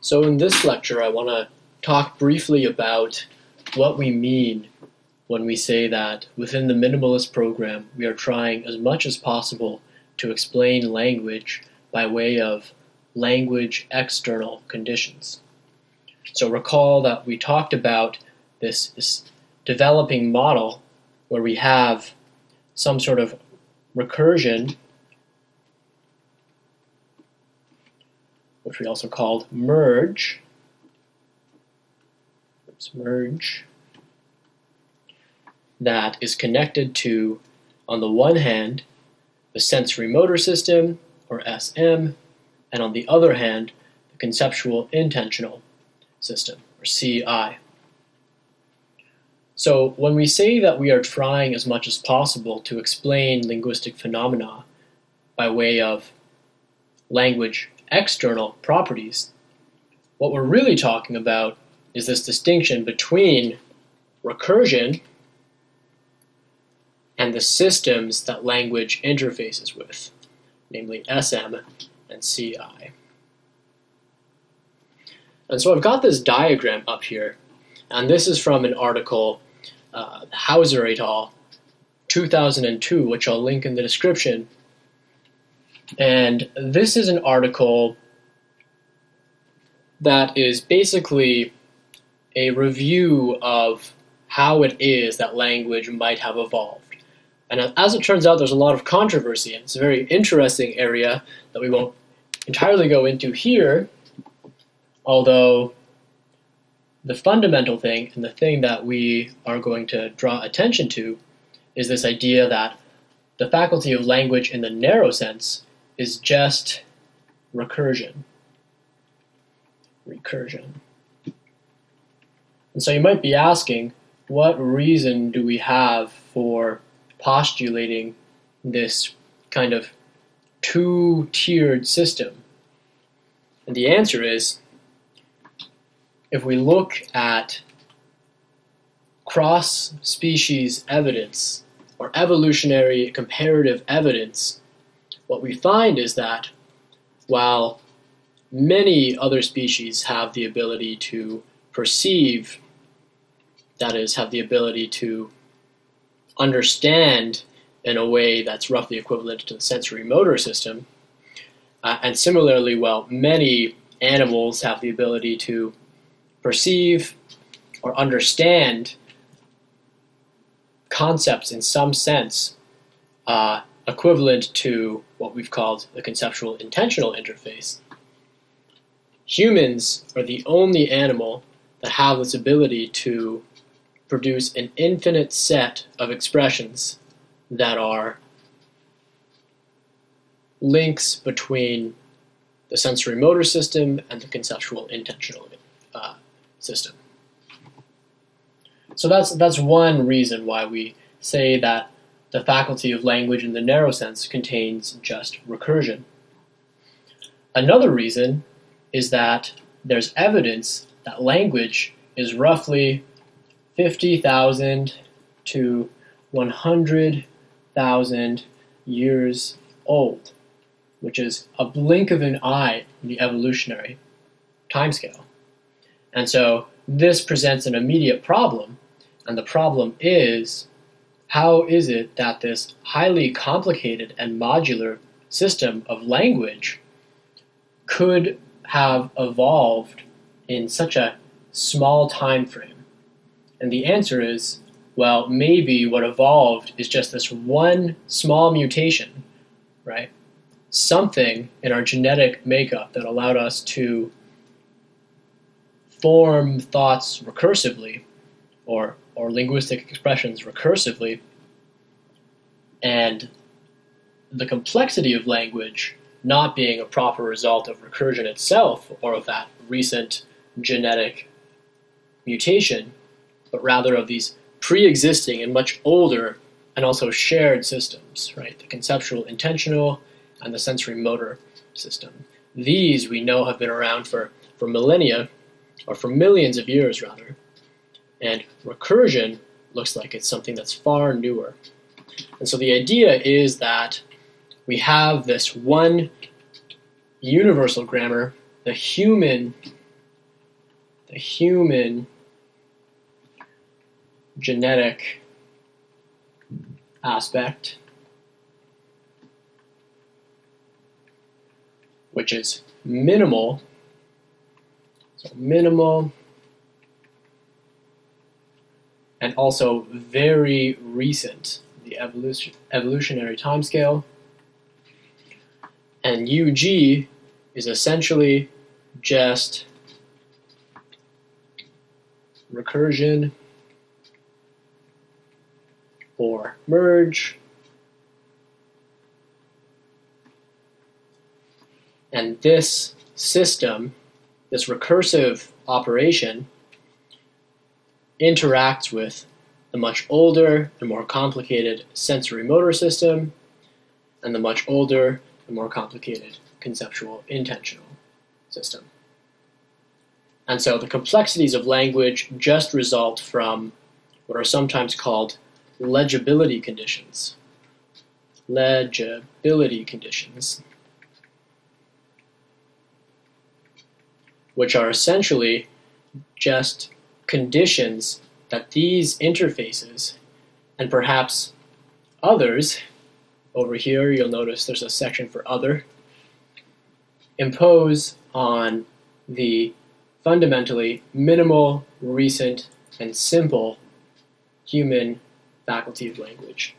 So in this lecture, I want to talk briefly about what we mean when we say that within the minimalist program, we are trying as much as possible to explain language by way of language external conditions. So recall that we talked about this developing model where we have some sort of recursion, which we also called merge. Merge that is connected to, on the one hand, the sensory motor system, or SM, and on the other hand, the conceptual intentional system, or CI. So when we say that we are trying as much as possible to explain linguistic phenomena by way of language external properties, what we're really talking about is this distinction between recursion and the systems that language interfaces with, namely SM and CI. And so I've got this diagram up here, and this is from an article, Hauser et al., 2002, which I'll link in the description. And this is an article that is basically a review of how it is that language might have evolved. And as it turns out, there's a lot of controversy, and it's a very interesting area that we won't entirely go into here, although the fundamental thing, and the thing that we are going to draw attention to, is this idea that the faculty of language in the narrow sense is just recursion. And so you might be asking, what reason do we have for postulating this kind of two-tiered system? And the answer is, if we look at cross-species evidence, or evolutionary comparative evidence, what we find is that while many other species have the ability to perceive, that is, have the ability to understand in a way that's roughly equivalent to the sensory motor system, and similarly, while many animals have the ability to perceive or understand concepts in some sense equivalent to what we've called the conceptual intentional interface, humans are the only animal that have this ability to produce an infinite set of expressions that are links between the sensory motor system and the conceptual intentional system. So that's one reason why we say that the faculty of language in the narrow sense contains just recursion. Another reason is that there's evidence that language is roughly 50,000 to 100,000 years old, which is a blink of an eye in the evolutionary timescale. And so this presents an immediate problem, and the problem is, how is it that this highly complicated and modular system of language could have evolved in such a small time frame? And the answer is, well, maybe what evolved is just this one small mutation, right? Something in our genetic makeup that allowed us to form thoughts recursively, or linguistic expressions recursively, and the complexity of language not being a proper result of recursion itself or of that recent genetic mutation, but rather of these pre-existing and much older and also shared systems, right? The conceptual intentional and the sensory motor system. These we know have been around for millennia, or for millions of years rather, and recursion looks like it's something that's far newer. And so the idea is that we have this one universal grammar, the human the human genetic aspect, which is minimal, so minimal, and also very recent, the evolutionary timescale. And UG is essentially just recursion or merge. And this system, this recursive operation, interacts with the much older and more complicated sensory motor system and the much older and more complicated conceptual intentional system. And so the complexities of language just result from what are sometimes called legibility conditions. Legibility conditions, which are essentially just conditions that these interfaces, and perhaps others, over here you'll notice there's a section for other, impose on the fundamentally minimal, recent, and simple human faculty of language.